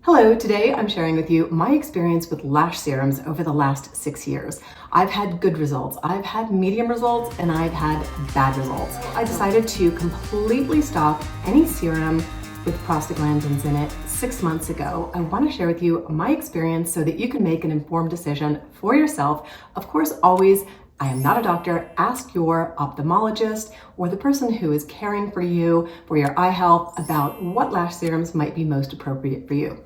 Hello, today I'm sharing with you my experience with lash serums over the last 6 years. I've had good results, I've had medium results, and I've had bad results. I decided to completely stop any serum with prostaglandins in it 6 months ago. I want to share with you my experience so that you can make an informed decision for yourself. Of course, always, I am not a doctor. Ask your ophthalmologist or the person who is caring for you, for your eye health, about what lash serums might be most appropriate for you.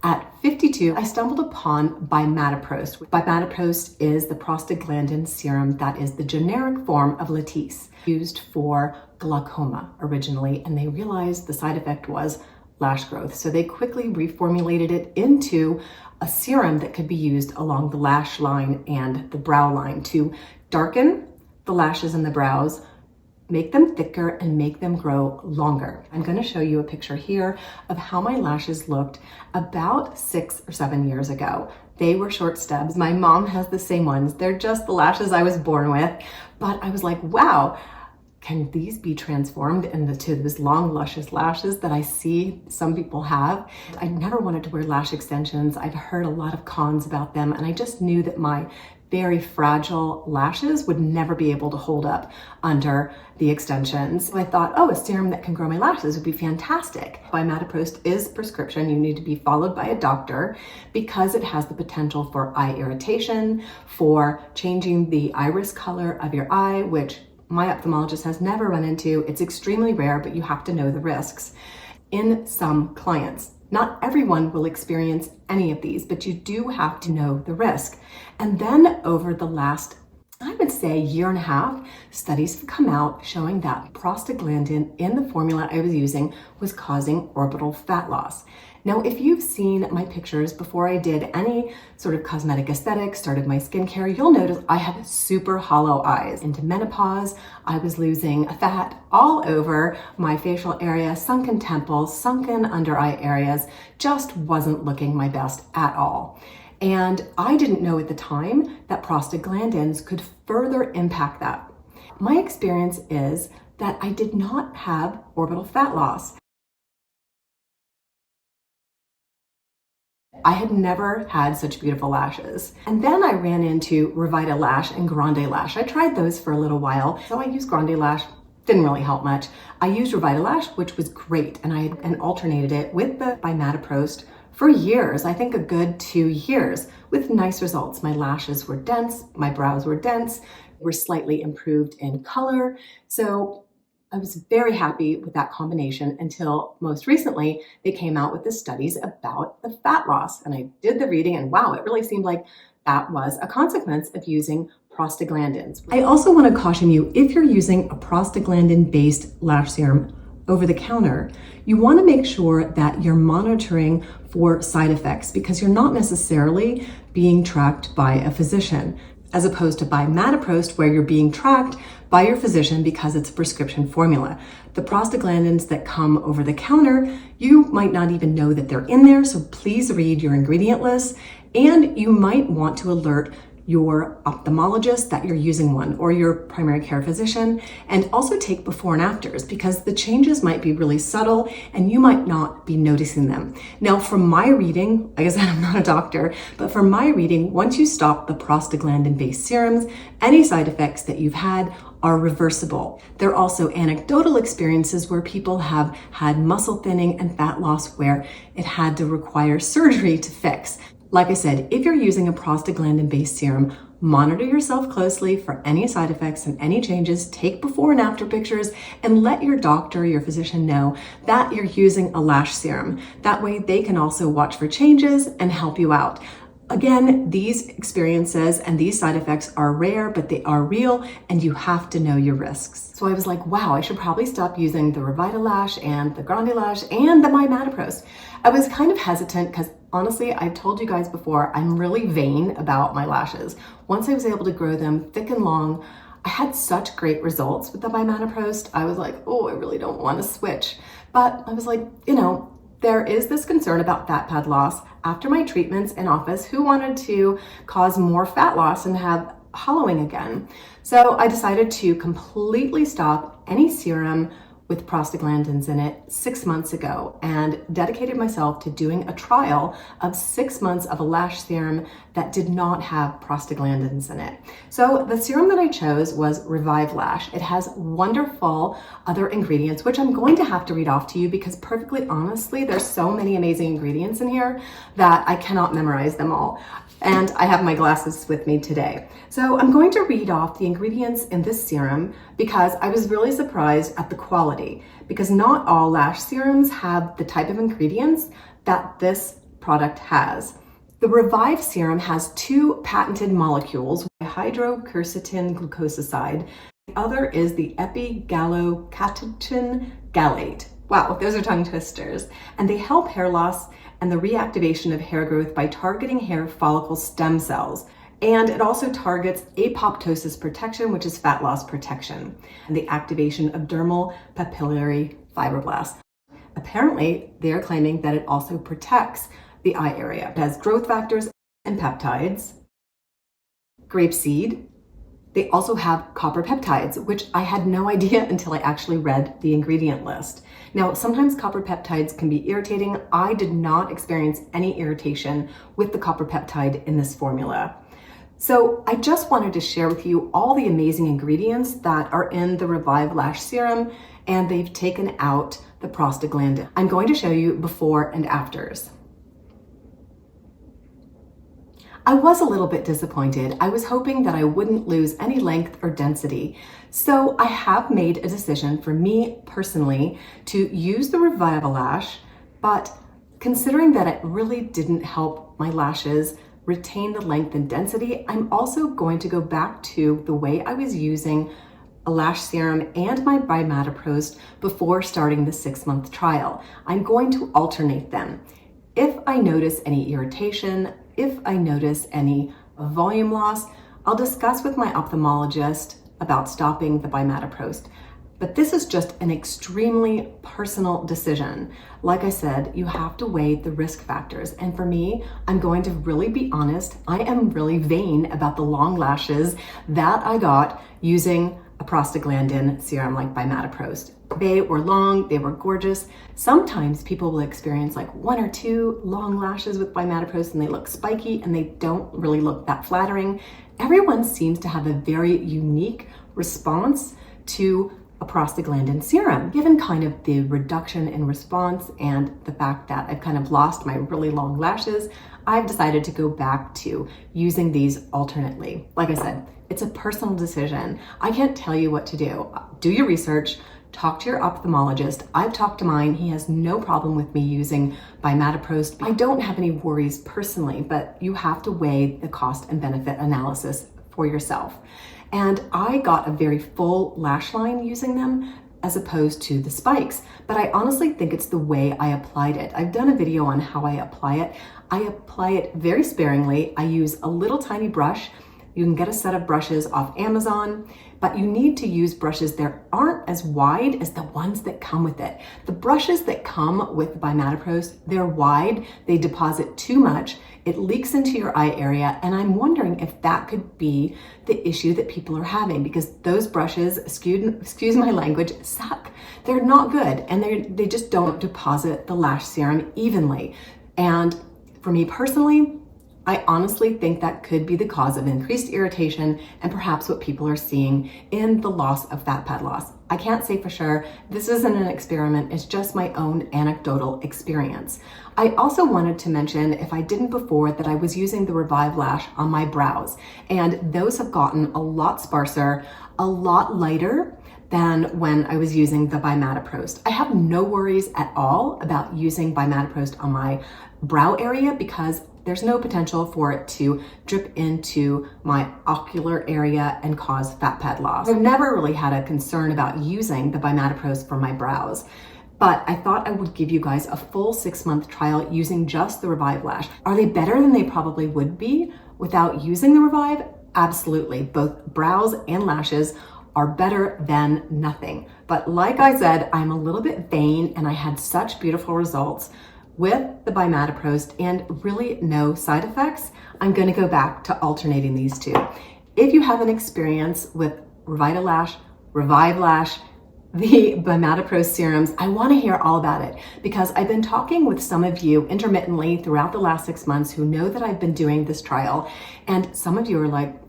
At 52, I stumbled upon Bimatoprost. Bimatoprost is the prostaglandin serum that is the generic form of Latisse, used for glaucoma originally, and they realized the side effect was lash growth. So they quickly reformulated it into a serum that could be used along the lash line and the brow line to darken the lashes and the brows, make them thicker, and make them grow longer. I'm going to show you a picture here of how my lashes looked about 6 or 7 years ago. They were short stubs. My mom has the same ones. They're just the lashes I was born with. But I was like, wow, can these be transformed into those long, luscious lashes that I see some people have? I never wanted to wear lash extensions. I've heard a lot of cons about them, and I just knew that my very fragile lashes would never be able to hold up under the extensions. So I thought, oh, a serum that can grow my lashes would be fantastic. Bimatoprost is prescription. You need to be followed by a doctor because it has the potential for eye irritation, for changing the iris color of your eye, which my ophthalmologist has never run into. It's extremely rare, but you have to know the risks. In some clients, not everyone will experience any of these, but you do have to know the risk. And then over the last, I would say, year and a half, studies have come out showing that prostaglandin in the formula I was using was causing orbital fat loss. Now, if you've seen my pictures before I did any sort of cosmetic aesthetics, started my skincare, you'll notice I have super hollow eyes. Into menopause, I was losing fat all over my facial area, sunken temples, sunken under eye areas, just wasn't looking my best at all. And I didn't know at the time that prostaglandins could further impact that. My experience is that I did not have orbital fat loss. I had never had such beautiful lashes. And then I ran into Revita Lash and Grande Lash. I tried those for a little while. So I used Grande Lash, didn't really help much. I used Revita Lash, which was great. And I had alternated it with the Bimatoprost for years, I think a good 2 years, with nice results. My lashes were dense, my brows were dense, were slightly improved in color. So I was very happy with that combination until most recently they came out with the studies about the fat loss. And I did the reading and wow, it really seemed like that was a consequence of using prostaglandins. I also want to caution you, if you're using a prostaglandin-based lash serum over the counter, you want to make sure that you're monitoring for side effects because you're not necessarily being tracked by a physician, as opposed to Bimatoprost, where you're being tracked by your physician because it's a prescription formula. The prostaglandins that come over the counter, you might not even know that they're in there, so please read your ingredient list, and you might want to alert your ophthalmologist that you're using one, or your primary care physician, and also take before and afters because the changes might be really subtle and you might not be noticing them. Now, from my reading, like I said, I'm not a doctor, but from my reading, once you stop the prostaglandin-based serums, any side effects that you've had are reversible. There are also anecdotal experiences where people have had muscle thinning and fat loss where it had to require surgery to fix. Like I said, if you're using a prostaglandin-based serum, monitor yourself closely for any side effects and any changes, take before and after pictures, and let your doctor, your physician know that you're using a lash serum. That way they can also watch for changes and help you out. Again, these experiences and these side effects are rare, but they are real, and you have to know your risks. So I was like, wow, I should probably stop using the Revita Lash and the Grande Lash and the Bimatoprost. I was kind of hesitant because honestly, I've told you guys before, I'm really vain about my lashes. Once I was able to grow them thick and long, I had such great results with the Bimatoprost. I was like, oh, I really don't want to switch. But I was like, there is this concern about fat pad loss after my treatments in office. Who wanted to cause more fat loss and have hollowing again? So I decided to completely stop any serum with prostaglandins in it 6 months ago and dedicated myself to doing a trial of 6 months of a lash serum that did not have prostaglandins in it. So the serum that I chose was Revive Lash. It has wonderful other ingredients, which I'm going to have to read off to you because perfectly honestly, there's so many amazing ingredients in here that I cannot memorize them all. And I have my glasses with me today. So I'm going to read off the ingredients in this serum because I was really surprised at the quality, because not all lash serums have the type of ingredients that this product has. The Revive serum has 2 patented molecules, hydroquercetin glucoside. The other is the epigallocatechin gallate. Wow, those are tongue twisters. And they help hair loss and the reactivation of hair growth by targeting hair follicle stem cells. And it also targets apoptosis protection, which is fat loss protection, and the activation of dermal papillary fibroblasts. Apparently, they're claiming that it also protects the eye area. It has growth factors and peptides, grapeseed. They also have copper peptides, which I had no idea until I actually read the ingredient list. Now, sometimes copper peptides can be irritating. I did not experience any irritation with the copper peptide in this formula. So I just wanted to share with you all the amazing ingredients that are in the Revive Lash Serum, and they've taken out the prostaglandin. I'm going to show you before and afters. I was a little bit disappointed. I was hoping that I wouldn't lose any length or density. So I have made a decision for me personally to use the Revive Lash, but considering that it really didn't help my lashes retain the length and density, I'm also going to go back to the way I was using a lash serum and my Bimatoprost before starting the 6-month trial. I'm going to alternate them. If I notice any irritation, if I notice any volume loss, I'll discuss with my ophthalmologist about stopping the Bimatoprost. But this is just an extremely personal decision. Like I said, you have to weigh the risk factors. And for me, I'm going to really be honest, I am really vain about the long lashes that I got using a prostaglandin serum like Bimatoprost. They were long, they were gorgeous. Sometimes people will experience like 1 or 2 long lashes with Bimatoprost and they look spiky and they don't really look that flattering. Everyone seems to have a very unique response to a prostaglandin serum. Given kind of the reduction in response and the fact that I've kind of lost my really long lashes, I've decided to go back to using these alternately. Like I said, it's a personal decision. I can't tell you what to do. Do your research, talk to your ophthalmologist. I've talked to mine. He has no problem with me using Bimatoprost. I don't have any worries personally, but you have to weigh the cost and benefit analysis for yourself. And I got a very full lash line using them as opposed to the spikes. But I honestly think it's the way I applied it. I've done a video on how I apply it. I apply it very sparingly. I use a little tiny brush. You can get a set of brushes off Amazon, but you need to use brushes that aren't as wide as the ones that come with it. The brushes that come with Bimatoprost, they're wide, they deposit too much, it leaks into your eye area, and I'm wondering if that could be the issue that people are having, because those brushes, excuse my language, suck. They're not good, and they just don't deposit the lash serum evenly. And for me personally, I honestly think that could be the cause of increased irritation and perhaps what people are seeing in the loss of fat pad loss. I can't say for sure. This isn't an experiment. It's just my own anecdotal experience. I also wanted to mention, if I didn't before, that I was using the Revive Lash on my brows, and those have gotten a lot sparser, a lot lighter than when I was using the Bimatoprost. I have no worries at all about using Bimatoprost on my brow area because there's no potential for it to drip into my ocular area and cause fat pad loss. I've never really had a concern about using the Bimatoprost for my brows, but I thought I would give you guys a full 6-month trial using just the Revive Lash. Are they better than they probably would be without using the Revive? Absolutely. Both brows and lashes are better than nothing. But like I said, I'm a little bit vain and I had such beautiful results with the Bimatoprost and really no side effects. I'm gonna go back to alternating these two. If you have an experience with Revive Lash, the Bimatoprost serums, I want to hear all about it because I've been talking with some of you intermittently throughout the last 6 months who know that I've been doing this trial, and some of you are like,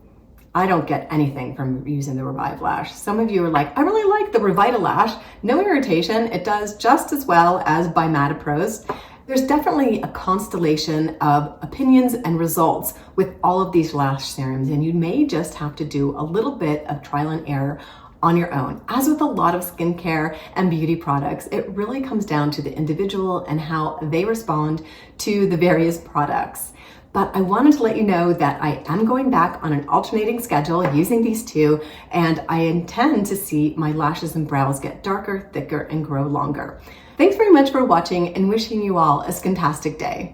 I don't get anything from using the Revive Lash. Some of you are like, I really like the Revitalash. No irritation. It does just as well as Bimatoprost. There's definitely a constellation of opinions and results with all of these lash serums, and you may just have to do a little bit of trial and error on your own. As with a lot of skincare and beauty products, it really comes down to the individual and how they respond to the various products. But I wanted to let you know that I am going back on an alternating schedule using these two, and I intend to see my lashes and brows get darker, thicker, and grow longer. Thanks very much for watching, and wishing you all a skintastic day.